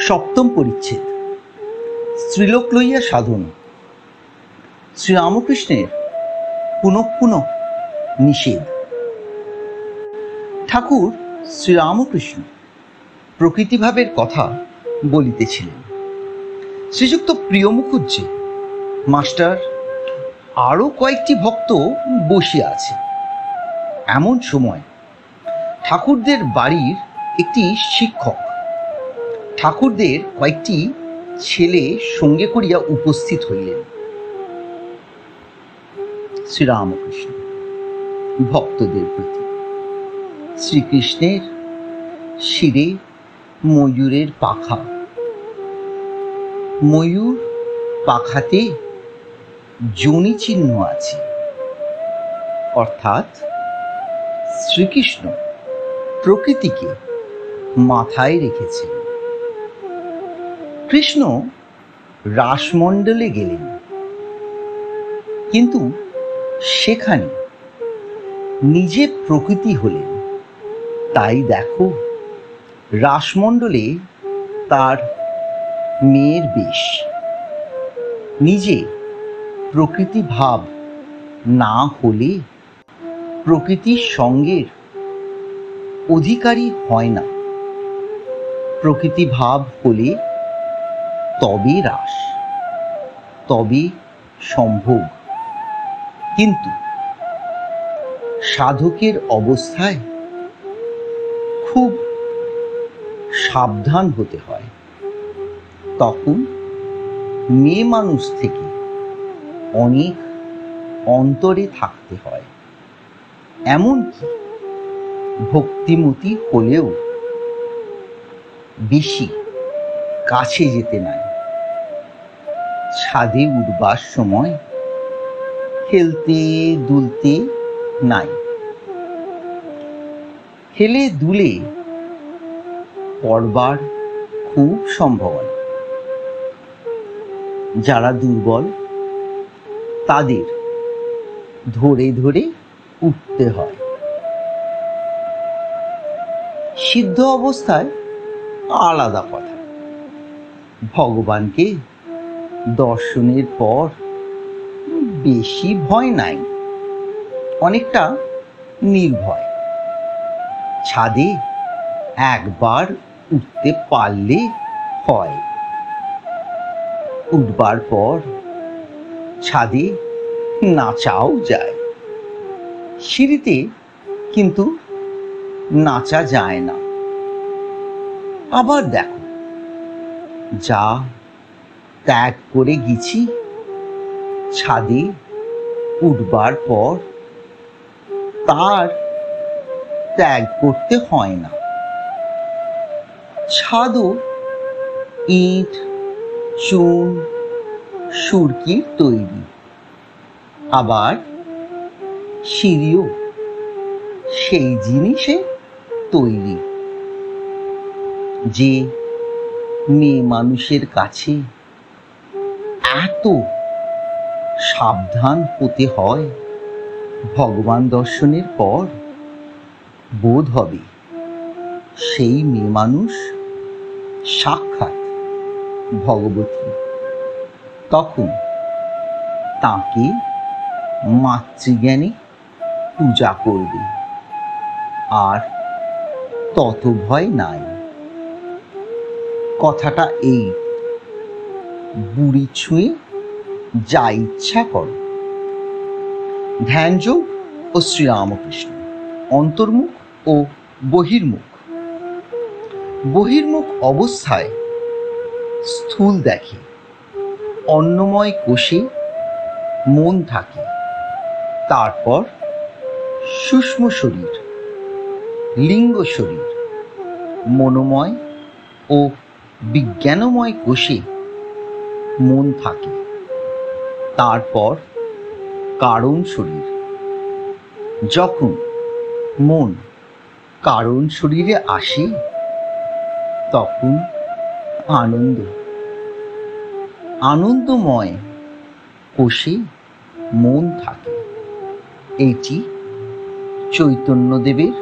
সপ্তম পরিচ্ছেদ স্ত্রীলোক লইয়া সাধন। শ্রীরামকৃষ্ণের পুনঃ পুনঃ নিষেধ। ঠাকুর শ্রীরামকৃষ্ণ প্রকৃতিভাবের কথা বলিতেছিলেন। শ্রীযুক্ত প্রিয় মুখুজ্জে মাস্টার আরও কয়েকটি ভক্ত বসিয়া আছে। এমন সময় ঠাকুরদের বাড়ির একটি শিক্ষক ঠাকুরদের কয়েকটি ছেলে সঙ্গে করিয়া উপস্থিত হইলেন। শ্রীরামকৃষ্ণ ভক্তদের প্রতি শ্রীকৃষ্ণের শিরে ময়ূরের পাখা, ময়ূর পাখাতে যোনি চিহ্ন আছে, অর্থাৎ শ্রীকৃষ্ণ প্রকৃতিকে মাথায় রেখেছেন। কৃষ্ণ রাসমণ্ডলে গেলেন, কিন্তু সেখানে নিজে প্রকৃতি হলেন। তাই দেখো, রাসমণ্ডলে তার মেয়ের বেশ। নিজে প্রকৃতি ভাব না হলে প্রকৃতির সঙ্গের অধিকারী হয় না। প্রকৃতি ভাব হলে তবে রাস, তবে সম্ভোগ। কিন্তু সাধকের অবস্থায় খুব সাবধান হতে হয়। তখন মেয়ে মানুষ থেকে অনেক অন্তরে থাকতে হয়। এমনকি ভক্তিমতী হলেও বেশি কাছে যেতে নাই। ছাদে উঠবার সময় খেলতে দুলতে নাই। খেলে দুলে পড়বার খুব সম্ভাবনা। যারা দুর্বল তাদের ধরে ধরে উঠতে হয়। সিদ্ধ অবস্থায় আলাদা কথা। ভগবানকে দর্শনের পর বেশি ভয় নাই, অনেকটা নির্ভয়। ছাদে একবার উঠতে পারলে হয়। উঠবার পর ছাদে নাচাও যায়। সিঁড়িতে কিন্তু নাচা যায় না। আবার দেখো, যা ত্যাগ করে গেছি, ছাদে উঠবার পর তার ত্যাগ করতে হয় না। ছাদও ইট, চুন, সুরকির তৈরি। আবার সিঁড়িও সেই জিনিসে তৈরি। যে মেয়ে মানুষের কাছে এত সাবধান হতে হয়, ভগবান দর্শনের পর বোধ হবে সেই মেয়ে মানুষ সাক্ষাৎ ভগবতী। তখন তাকে মাতৃজ্ঞানে পূজা করবে, আর তত ভয় নাই। কথাটা এই, বুড়ি ছুঁয়ে যা ইচ্ছা করো। ধ্যানযোগ ও শ্রীরামকৃষ্ণ। অন্তর্মুখ ও বহির্মুখ। বহির্মুখ অবস্থায় স্থূল দেখে, অন্নময় কোষে মন থাকে। তারপর সূক্ষ্ম শরীর, লিঙ্গ শরীর, মনোময় ও বিজ্ঞানময় কোষে মন থাকে। তারপর কারণ শরীর। যখন মন কারণ শরীরে আসে, তখন আনন্দময় কোষে মন থাকে। এটি চৈতন্যদেবের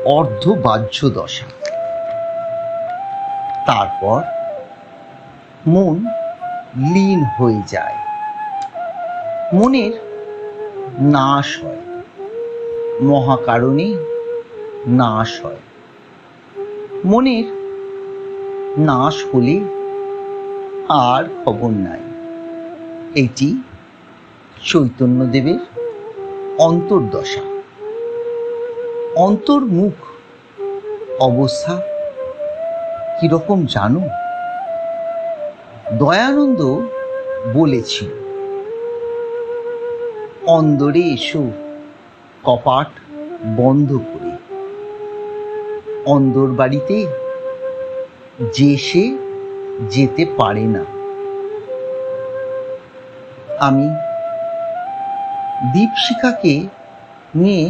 অর্ধবাহ্য দশা। তারপর মন লীন হয়ে যায়, মনের নাশ হয়, মহাকারণে নাশ হয়। মনের নাশ হলে আর খবর নাই। এটি চৈতন্যদেবের অন্তর্দশা, অন্তর্মুখ অবস্থা কিরকম জানো? দয়ানন্দ বলেছিল, অন্দরে এসো কপাট বন্ধ করে, অন্দর বাড়িতে যে সে যেতে পারে না। আমি দীপশিখাকে নিয়ে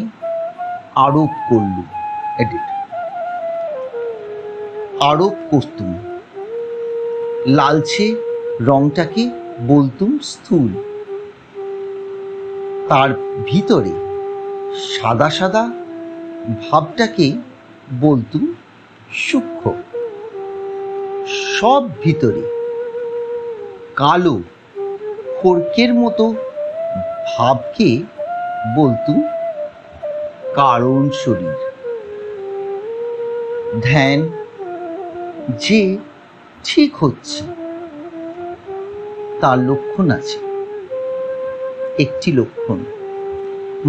আরোপ করলুম, আরোপ করতুম, লালচে রংটাকে বলতুম স্থূল, তার ভিতরে সাদা সাদা ভাবটাকে বলতুম সূক্ষ্ম, সব ভিতরে কালো খড়কের মতো ভাবকে বলতুম কারণ শরীর। ধ্যান যে ঠিক হচ্ছে তার লক্ষণ আছে। একটি লক্ষণ,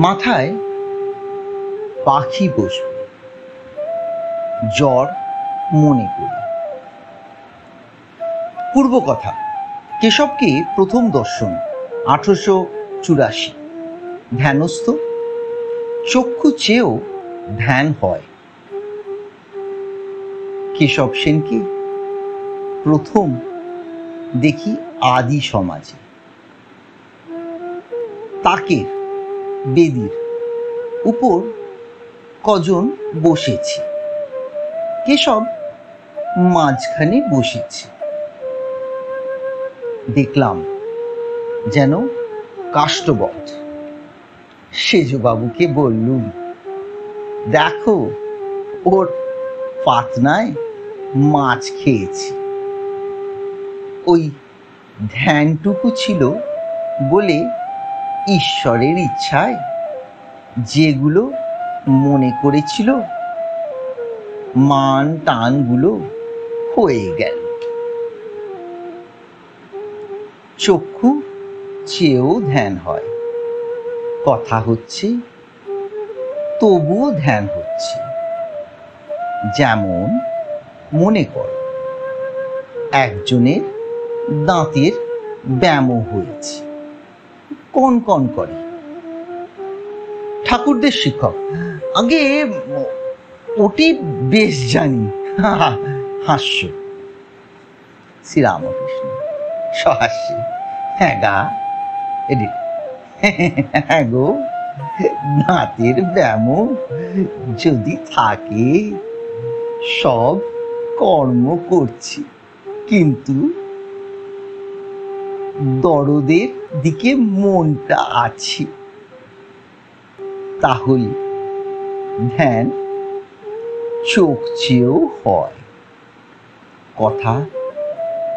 মাথায় পাখি বসবে, জ্বর মনে করি। পূর্ব কথা, কেশবকে প্রথম দর্শন 1884, ধ্যানস্থ, চক্ষু চেয়েও ধ্যান হয়। কেশব সেনকে প্রথম দেখি আদি সমাজে, তাকের বেদির উপর কজন বসেছে, কেশব মাঝখানে বসেছে। দেখলাম যেন কাষ্ঠবৎ। সেজবাবুকে বললুম, দেখো ওর পাতনায় মাছ খেয়েছি। ওই ধ্যানটুকু ছিল বলে ঈশ্বরের ইচ্ছায় যেগুলো মনে করেছিল মান টানগুলো হয়ে গেল। চক্ষু চেয়েও ধ্যান হয়, কথা হচ্ছে তবুও ধ্যান হচ্ছে। যেমন মনে কর একজনের দাঁতের ব্যামো হয়েছে, কন কন করে। ঠাকুরদের শিক্ষক, আগে ওটি বেশ জানি। হাস্য। শ্রীরামকৃষ্ণ সহাস্যে, হ্যাঁ গা, হ্যাঁ গো, দাঁতের ব্যামো যদি থাকে সব কর্ম করছি, কিন্তু দরদের দিকে মনটা আছে, তাহলে ধ্যান চোখ চেয়েও হয়, কথা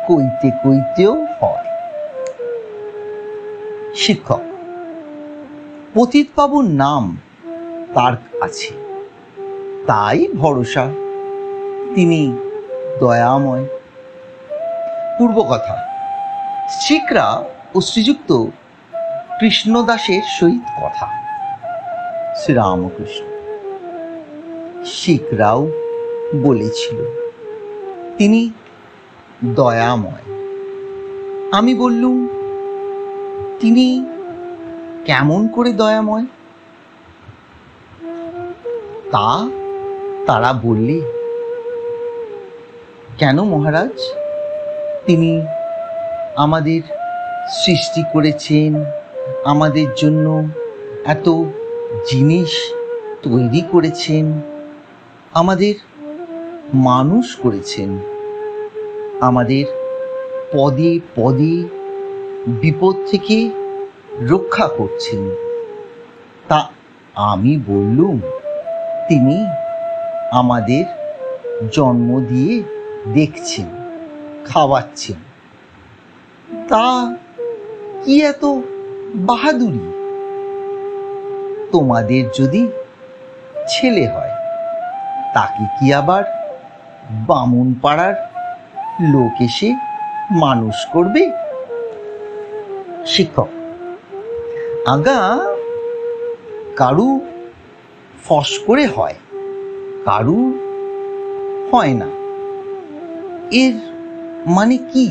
কইতে কইতেও হয়। শিক্ষক, পতিতবাবুর নাম তার আছে, তাই ভরসা, তিনি দয়াময়। পূর্ব কথা, শিখরা ও শ্রীযুক্ত কৃষ্ণদাসের সহিত কথা। শ্রীরামকৃষ্ণ, শিখরাও বলেছিল তিনি দয়াময়। আমি বললুম, তিনি কেমন করে দয়াময়? তা তারা বললে, কেন মহারাজ, তিনি আমাদের সৃষ্টি করেছেন, আমাদের জন্য এত জিনিস তৈরি করেছেন, আমাদের মানুষ করেছেন, আমাদের পদে পদে বিপদ থেকে রক্ষা করছেন। তা আমি বললুম, তিনি আমাদের জন্ম দিয়ে দেখছেন, খাওয়াচ্ছেন, তা কি এত বাহাদুরি? তোমাদের যদি ছেলে হয়, তাকে কি আবার বামুন পাড়ার লোক এসে মানুষ করবে? শিক্ষক: আজ্ঞা, কারু ফস করে হয়, কারু হয় না, এর মানে কি?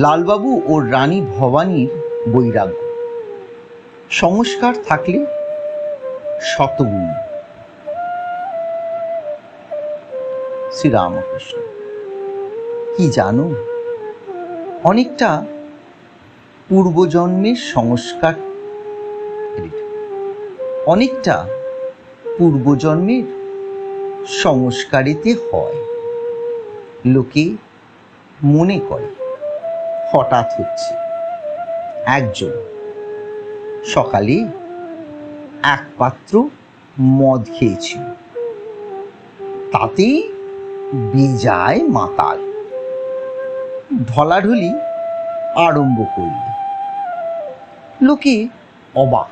লালবাবু ও রানী ভবানীর বৈরাগ্য: সংস্কার থাকলে শতগুণ। শ্রীরামকৃষ্ণ: কি জানো, অনেকটা পূর্বজন্মের সংস্কার, অনেকটা পূর্বজন্মের সংস্কারেতে হয়। লোকে মনে করে হঠাৎ হচ্ছে। একজন সকালে এক পাত্র মদ খেয়েছিল, তাতেই বেজায় মাতাল, ঢলাঢলি আরম্ভ করল। লোকে অবাক,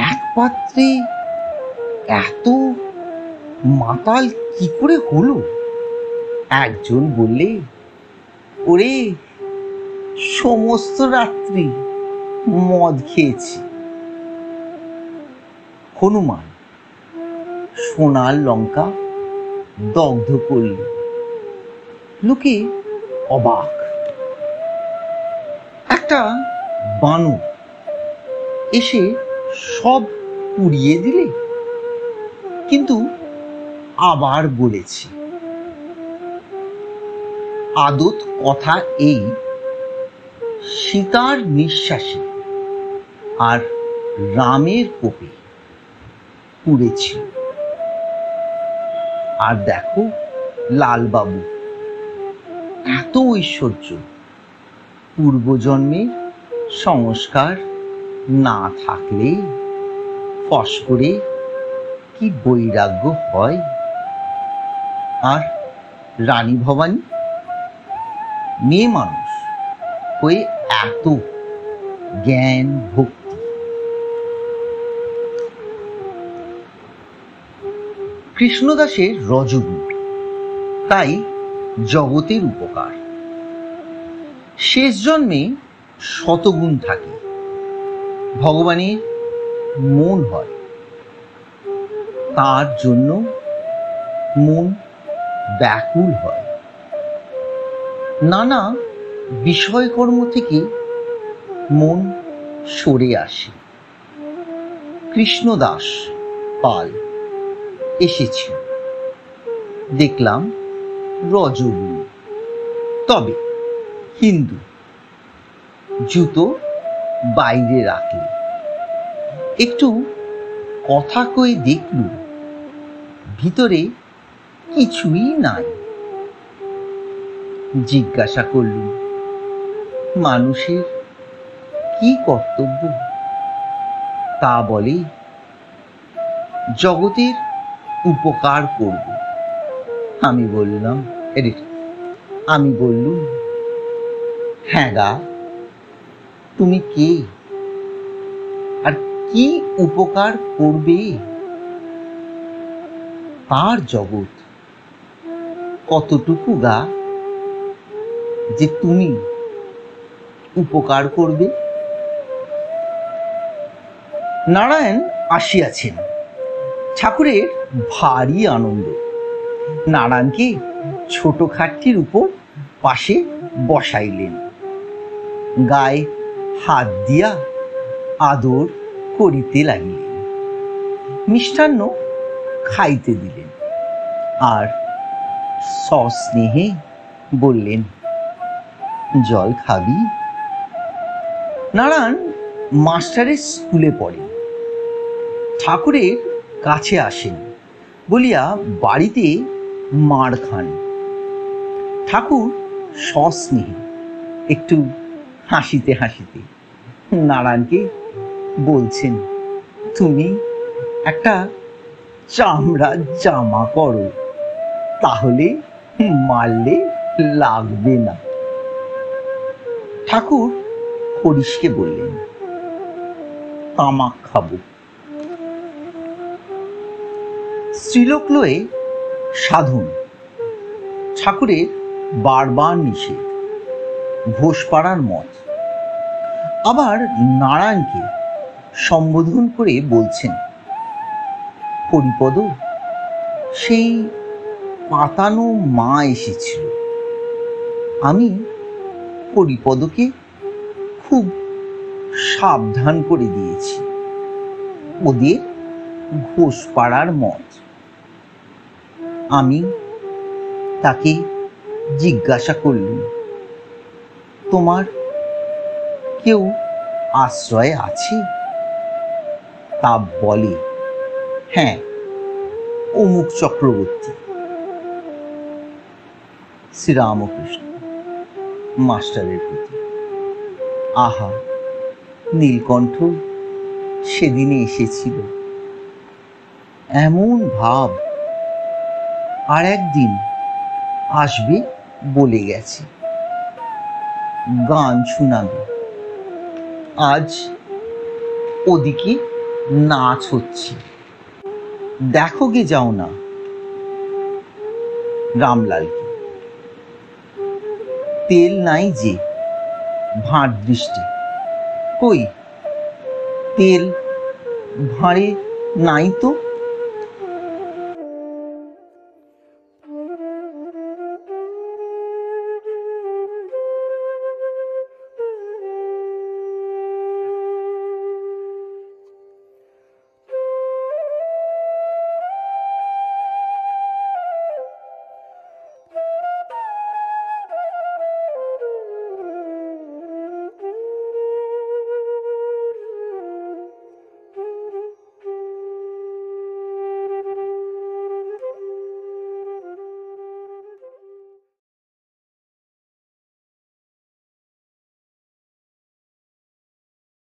এক পাত্রে এত মাতাল কি করে হলো? একজন বললে, ওরে, সমস্ত রাত্রি মদ খেয়েছি। হনুমান সোনার লঙ্কা দগ্ধ করল। লোকে অবাক। একটা বানর এসে সব পুড়িয়ে দিলে, কিন্তু আবার বলেছি। আদত কথা এই, সীতার নিঃশ্বাসে আর রামের কোপে পুড়েছিল। আর দেখো লালবাবু, এত ঐশ্বর্য, পূর্বজন্মের সংস্কার না থাকলে ফস করে কি বৈরাগ্য হয়? আর রানী ভবানী মেয়ে মানুষ হয়ে এত জ্ঞান ভক্তি। কৃষ্ণদাসের রজগুণ, তাই জগতের উপকার। শেষ জন্মে শতগুণ থাকে, ভগবানের মন হয়, তার জন্য মন ব্যাকুল হয়। নানা বিষয়কর্ম থেকে মন সরে আসে। কৃষ্ণদাস পাল এসেছিল, দেখলাম রজগুণ, তবে হিন্দু, জুতো বাইরে রাখলে। একটু কথা কয়ে দেখলুম ভিতরে কিছুই নাই। জিজ্ঞাসা করলুম, মানুষের কি কর্তব্য? তা বলে, জগতের উপকার করব। আমি বললুম, হ্যাঁ গা, তুমি কে আর কি উপকার করবে? তার জগৎ কতটুকু গা যে তুমি উপকার করবে? নারায়ণ আসিয়াছেন, ঠাকুরের ভারী আনন্দ। নারায়ণকে ছোট খাটটির উপর পাশে বসাইলেন, গায়ে হাত দিয়া আদর করিতে লাগিলেন, মিষ্টান্ন খাইতে দিলেন, আর সস্নেহে বললেন, জল খাবি? নারায়ণ মাস্টারের স্কুলে পড়েন, ঠাকুরের কাছে আসেন বলিয়া বাড়িতে মার খান। ঠাকুর সস্নেহে একটু হাসিতে হাসিতে নারায়ণকে বলছেন, তুমি একটা চামড়ার জামা করো, তাহলে মারলে লাগবে না। ঠাকুর হরিশকে বললেন, তামাক খাবো। স্ত্রীলোক লয়ে সাধন। ঠাকুরের বারবার নিষেধ, ঘোষপাড়ার মত। আবার নারায়ণকে সম্বোধন করে বলছেন, হরিপদ, সেই পাতানো মা এসেছিল। আমি হরিপদকে খুব সাবধান করে দিয়েছি। ওদের ঘোষপাড়ার মত। আমি তাকে জিজ্ঞাসা করলুম, তোমার কেউ আশ্রয় আছে? তা বলে, হ্যাঁ, অমুক চক্রবর্তী। শ্রীরামকৃষ্ণ মাস্টারের প্রতি। আহা, নীলকণ্ঠ সেদিনে এসেছিল, এমন ভাব, আর একদিন আসবে বলে গেছে, গান শোনাবে। আজ ওদিকে নাচ হচ্ছে, দেখো গে যাও না। রামলালকে। তেল নাই যে, ভাঁড় দৃষ্টি। কই তেল ভাঁড়ে নাই তো।